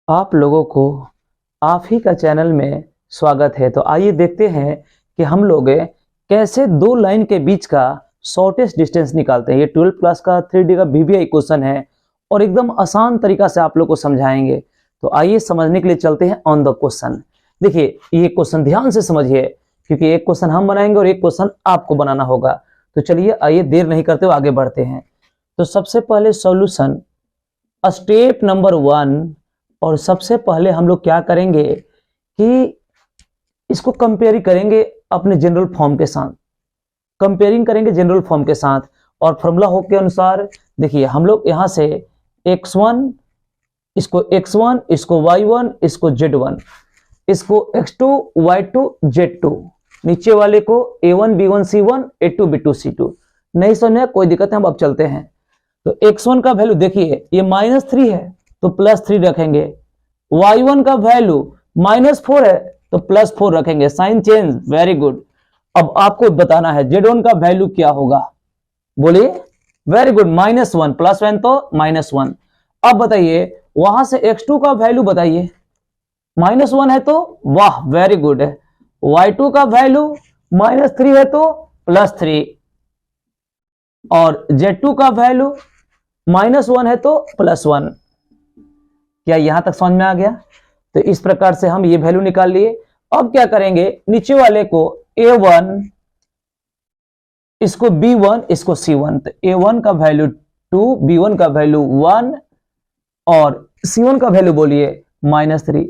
आप लोगों को आप ही का चैनल में स्वागत है। तो आइए देखते हैं कि हम लोग कैसे दो लाइन के बीच का शॉर्टेस्ट डिस्टेंस निकालते हैं। ये 12 क्लास का 3D का वीवीआई क्वेश्चन है और एकदम आसान तरीका से आप लोग को समझाएंगे। तो आइए समझने के लिए चलते हैं ऑन द क्वेश्चन। देखिए ये क्वेश्चन ध्यान से समझिए, क्योंकि एक क्वेश्चन हम बनाएंगे और एक क्वेश्चन आपको बनाना होगा। तो चलिए आइए देर नहीं करते हुए आगे बढ़ते हैं। तो सबसे पहले सॉल्यूशन स्टेप नंबर 1, और सबसे पहले हम लोग क्या करेंगे कि इसको कंपेयर करेंगे अपने जनरल फॉर्म के साथ, कंपेयरिंग करेंगे जनरल फॉर्म के साथ। और फॉर्मूला हो के अनुसार देखिए हम लोग यहां से x1 इसको x1, इसको y1, इसको z1, इसको x2 y2 z2, नीचे वाले को a1 b1 c1 a2 b2 c2। नहीं समझ कोई दिक्कत है, हम अब चलते हैं। तो x1 का वैल्यू देखिए ये -3 है तो +3 रखेंगे, y1 का वैल्यू -4 है तो +4 रखेंगे, साइन चेंज, वेरी गुड। अब आपको बताना है z1 का वैल्यू क्या होगा, बोलिए। वेरी गुड, -1 +1 तो -1। अब बताइए वहां से x2 का वैल्यू बताइए, -1 है तो वाह वेरी गुड है, y2 का वैल्यू -3 है तो +3, और z2 का वैल्यू -1 है तो +1। क्या यहां तक समझ में आ गया? तो इस प्रकार से हम ये वैल्यू निकाल लिए। अब क्या करेंगे, नीचे वाले को a1, इसको b1, इसको c1, तो a1 का वैल्यू 2, b1 का वैल्यू 1 और c1 का वैल्यू बोलिए -3।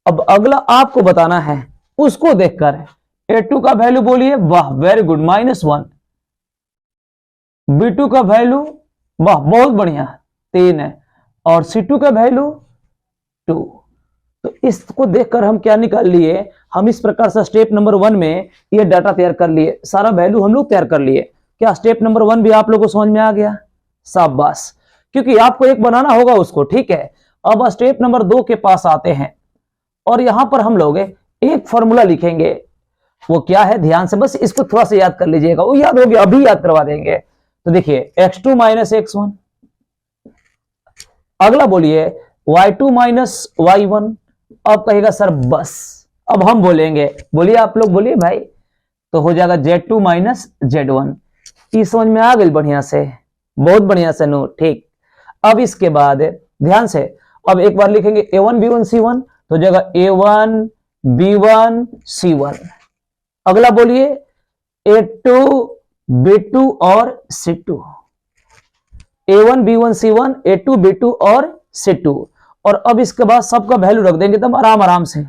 अब अगला आपको बताना है उसको देखकर, a2 का वैल्यू बोलिए, वाह वेरी गुड, -1, b2 का वैल्यू वाह बहुत बढ़िया 3 है, और C2 का वैल्यू 2। तो इसको देखकर हम क्या निकाल लिए, हम इस प्रकार से स्टेप नंबर 1 में ये डाटा तैयार कर लिए, सारा वैल्यू हम लोग तैयार कर लिए। क्या स्टेप नंबर 1 भी आप लोगों को समझ में आ गया? शाबाश, क्योंकि आपको एक बनाना होगा उसको, ठीक है। अब स्टेप नंबर 2 के पास आते हैं और यहां पर हम लोग एक फॉर्मूला लिखेंगे। वो क्या है, ध्यान से बस इसको थोड़ा सा याद कर लीजिएगा, वो याद हो गया अभी याद करवा देंगे। तो देखिए x2 - x1, अगला बोलिए y2 - y1। अब कहेगा सर बस, अब हम बोलेंगे, बोलिए आप लोग बोलिए भाई, तो हो जाएगा z2 - z1। ये समझ में आ गई बढ़िया से, बहुत बढ़िया से नो, ठीक। अब इसके बाद ध्यान से अब एक बार लिखेंगे a1 b1 c1, तो हो जाएगा a1 b1 c1। अगला बोलिए a2 b2 और c2, a1 b1 c1 a2 b2 और c2। और अब इसके बाद सबका वैल्यू रख देंगे एकदम आराम आराम से।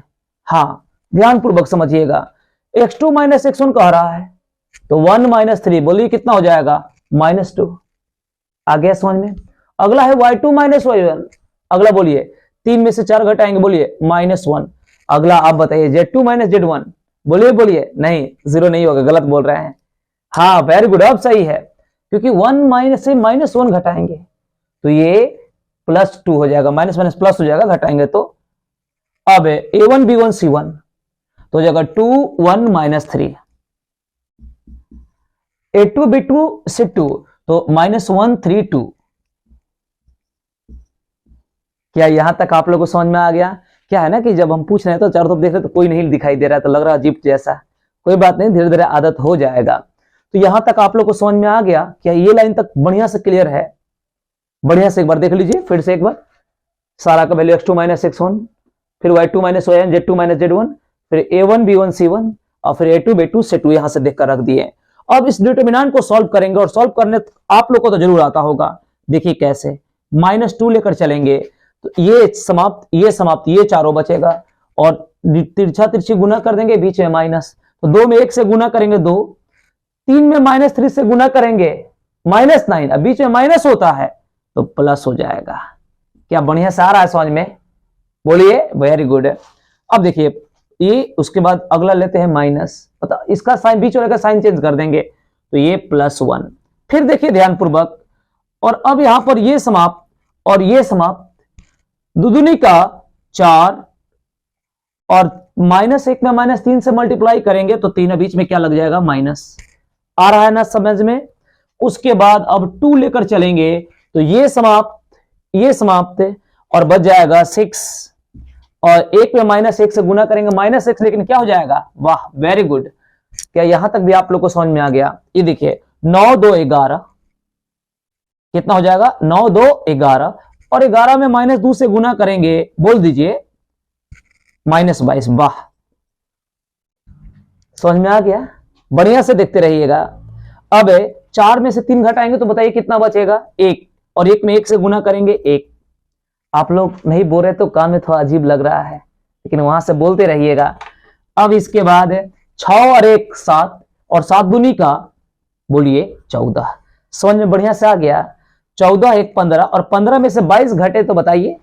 हाँ ध्यान पूर्वक समझिएगा, x2 - x1 कह रहा है तो 1 - 3, बोलिए कितना हो जाएगा, -2। आ गया समझ में? अगला है y2 - y1, अगला बोलिए 3 में से 4 घटाएंगे, बोलिए -1। अगला आप बताइए z2 - z1, बोलिए बोलिए, नहीं 0 नहीं होगा, गलत बोल रहे हैं। हाँ वेरी गुड, अब सही है, क्योंकि 1 से -1 घटाएंगे तो ये +2 हो जाएगा, माइनस माइनस प्लस हो जाएगा घटाएंगे तो। अब a1 b1 c1 तो हो जाएगा 2 1 -3, a2 b2 c2 तो -1 3 2। क्या यहां तक आप लोगों को समझ में आ गया? क्या है ना कि जब हम पूछ रहे हैं तो चारों तरफ देख रहे तो कोई नहीं दिखाई दे रहा है, तो लग रहा है अजीब जैसा, कोई बात नहीं, धीरे धीरे आदत हो जाएगा। तो यहां तक आप लोग को समझ में आ गया? क्या ये लाइन तक बढ़िया से क्लियर है? बढ़िया से एक बार देख लीजिए फिर से एक बार, सारा का वैल्यू x2 - x1, फिर y2 - y1, z2 - z1, फिर a1 b1 c1 और फिर a2 b2 c2 यहां से देखकर रख दिए। अब इस डिटरमिनेंट को सॉल्व करेंगे, और सॉल्व करने आप लोग को तो जरूर आता होगा। देखिए कैसे, -2 लेकर चलेंगे तो ये समाप्त, ये समाप्त, ये चारों बचेगा, और तिरछा तिरछी गुना कर देंगे, बीच में माइनस, तो 2 में 1 से गुना करेंगे 2, 3 में -3 से गुना करेंगे -9, अब बीच में माइनस होता है तो प्लस हो जाएगा। क्या बढ़िया से आ रहा है समझ में? बोलिए वेरी गुड। अब देखिए ये उसके बाद अगला लेते हैं माइनस, पता इसका साइन बीच वाले का साइन चेंज कर देंगे तो ये +1। फिर देखिए ध्यानपूर्वक, और अब यहां पर ये समाप्त और ये समाप्त, दुदुनी का 4, और -1 में -3 से मल्टीप्लाई करेंगे तो 3 बीच में क्या लग जाएगा, माइनस। आ रहा है ना समझ में? उसके बाद अब 2 लेकर चलेंगे तो ये समाप्त, ये समाप्त, और बच जाएगा 6, और एक में -1 से गुना करेंगे -x, लेकिन क्या हो जाएगा, वाह वेरी गुड। क्या यहां तक भी आप लोग को समझ में आ गया? ये देखिए 9 2 11 कितना हो जाएगा, 9 2 11, और 11 में -2 से गुना करेंगे, बोल दीजिए -22। वाह, समझ में आ गया? बढ़िया से देखते रहिएगा। अब 4 में से 3 घटाएंगे तो बताइए कितना बचेगा, 1, और 1 में 1 से गुना करेंगे 1। आप लोग नहीं बोल रहे तो कान में थोड़ा अजीब लग रहा है, लेकिन वहां से बोलते रहिएगा। अब इसके बाद 6 और 1 7, और 7 दूनी का बोलिए 14। समझ में बढ़िया से आ गया? 14 1 15, और 15 में से 22 घटे तो बताइए,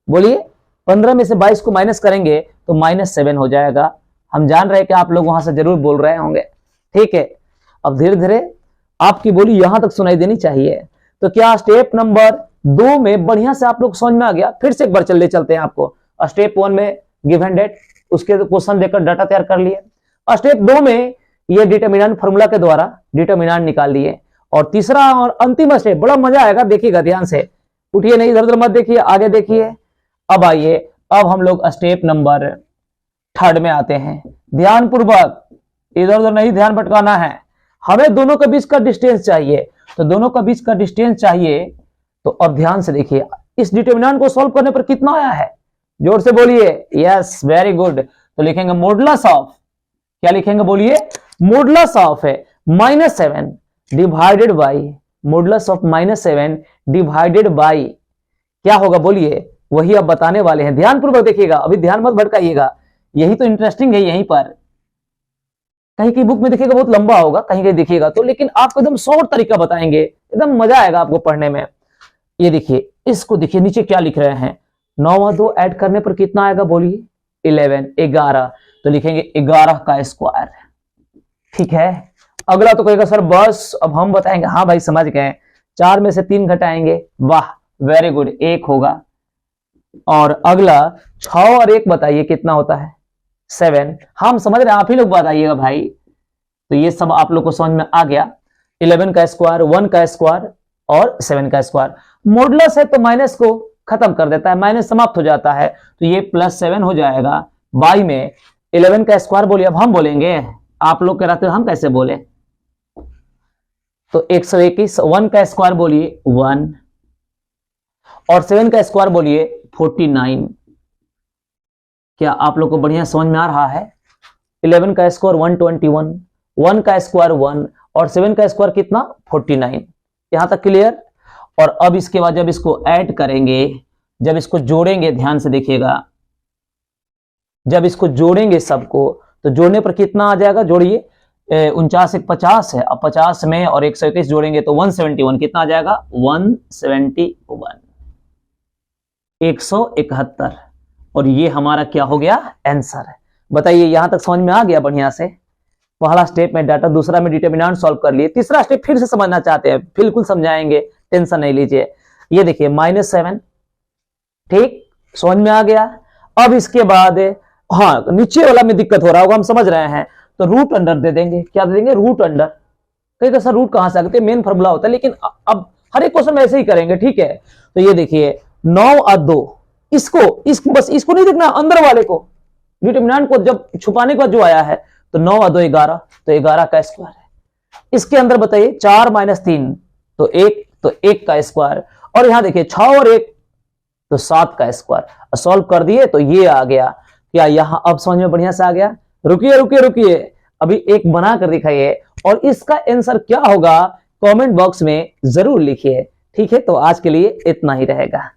बोलिए 15 में से 22 को माइनस करेंगे तो -7 हो जाएगा। हम जान रहे हैं कि आप लोग वहां से जरूर बोल रहे होंगे, ठीक है। अब धीरे धीरे आपकी बोली यहां तक सुनाई देनी चाहिए। तो क्या स्टेप नंबर 2 में बढ़िया से आप लोग समझ में आ गया? फिर से एक बार चलते हैं आपको। स्टेप 1 में गिवन डेट, उसके क्वेश्चन देकर डाटा तैयार कर लिए। स्टेप 2 में ये डिटरमिनेंट फार्मूला के द्वारा डिटरमिनेंट निकाल लिए। और तीसरा और अंतिम स्टेप, बड़ा मजा आएगा, देखिएगा ध्यान से, उठिए नहीं, इधर उधर मत देखिए, आगे देखिए। अब आइए, अब हम लोग स्टेप नंबर 3 में आते हैं। ध्यान पूर्वक, इधर उधर नहीं ध्यान भटकाना है। हमें दोनों के बीच का डिस्टेंस चाहिए, तो दोनों के बीच का डिस्टेंस चाहिए। तो अब ध्यान से देखिए, इस डिटरमिनेंट को सॉल्व करने पर कितना आया है, जोर से बोलिए। Yes, very good. तो लिखेंगे मॉडुलस ऑफ, क्या लिखेंगे बोलिए, मॉडुलस ऑफ है -7 divided by, modulus of -7 divided by क्या होगा बोलिए, वही अब बताने वाले हैं। ध्यान पूर्वक देखिएगा, अभी ध्यान मत भटकाइएगा, यही तो इंटरेस्टिंग है। यहीं पर कहीं की बुक में देखिएगा बहुत लंबा होगा, कहीं कहीं देखिएगा तो, लेकिन आपको एकदम शॉर्ट तरीका बताएंगे, एकदम मजा आएगा आपको पढ़ने में। ये देखिए, इसको देखिए नीचे क्या लिख रहे हैं, 9 और 2 ऐड करने पर कितना आएगा बोलिए, 11 तो लिखेंगे 11 का स्क्वायर, ठीक है। अगला तो कहेगा सर बस, अब हम बताएंगे, हाँ भाई समझ गए। 4 में से 3 घटाएंगे, वाह वेरी गुड, 1 होगा। और अगला 6 और 1 बताइए कितना होता है, 7। हम समझ रहे हैं, आप ही लोग बताइएगा भाई। तो ये सब आप लोग को समझ में आ गया। 11 का स्क्वायर, 1 का स्क्वायर और 7 का स्क्वायर। मॉडुलस है तो माइनस को खत्म कर देता है, माइनस समाप्त हो जाता है, तो ये +7 हो जाएगा। बाई में 11 का स्क्वायर बोलिए, अब हम बोलेंगे, आप लोग कह रहे थे हम कैसे बोले, तो 121। 1 का स्क्वायर बोलिए 1, और 7 का स्क्वायर बोलिए 49। क्या आप लोग को बढ़िया समझ में आ रहा है? 11 का स्क्वायर 121, 1 का स्क्वायर 1, और 7 का स्क्वायर कितना, 49। यहां तक क्लियर? और अब इसके बाद जब इसको ऐड करेंगे, जब इसको जोड़ेंगे, ध्यान से देखिएगा, जब इसको जोड़ेंगे सबको, तो जोड़ने पर कितना आ जाएगा, जोड़िए, 49 1 50 है, अब 50 में और 121 जोड़ेंगे तो 171, कितना आ जाएगा, 171, 171। और ये हमारा क्या हो गया, आंसर है। बताइए यहां तक समझ में आ गया बढ़िया से? पहला स्टेप में डाटा, दूसरा में डिटरमिनेंट सॉल्व कर लिए, तीसरा स्टेप फिर से समझना चाहते हैं, बिल्कुल समझाएंगे, टेंशन नहीं लीजिए। ये देखिए -7, ठीक, समझ में आ गया। अब इसके बाद हाँ, नीचे वाला में दिक्कत हो रहा होगा, हम समझ रहे हैं, तो रूट अंडर दे देंगे। क्या दे देंगे, रूट अंडर। कहीं सर रूट कहां से आते, मेन फॉर्मूला होता है, लेकिन अब हर एक क्वेश्चन में ऐसे ही करेंगे, ठीक है। तो ये देखिए 9 और 2, बस इसको नहीं देखना, अंदर वाले को, डिटरमिनेंट को जब छुपाने के बाद जो आया है, तो 9 और 2 11, तो 11 का स्क्वायर है। इसके अंदर बताइए 4 - 3 तो 1 का स्क्वायर, और यहां देखिए 6 और 1 तो 7 का स्क्वायर। सॉल्व कर दिए तो ये आ गया। क्या यहां अब समझ में बढ़िया से आ गया? रुकिए, अभी एक बना कर दिखाइए, और इसका आंसर क्या होगा कमेंट बॉक्स में जरूर लिखिए, ठीक है। तो आज के लिए इतना ही रहेगा।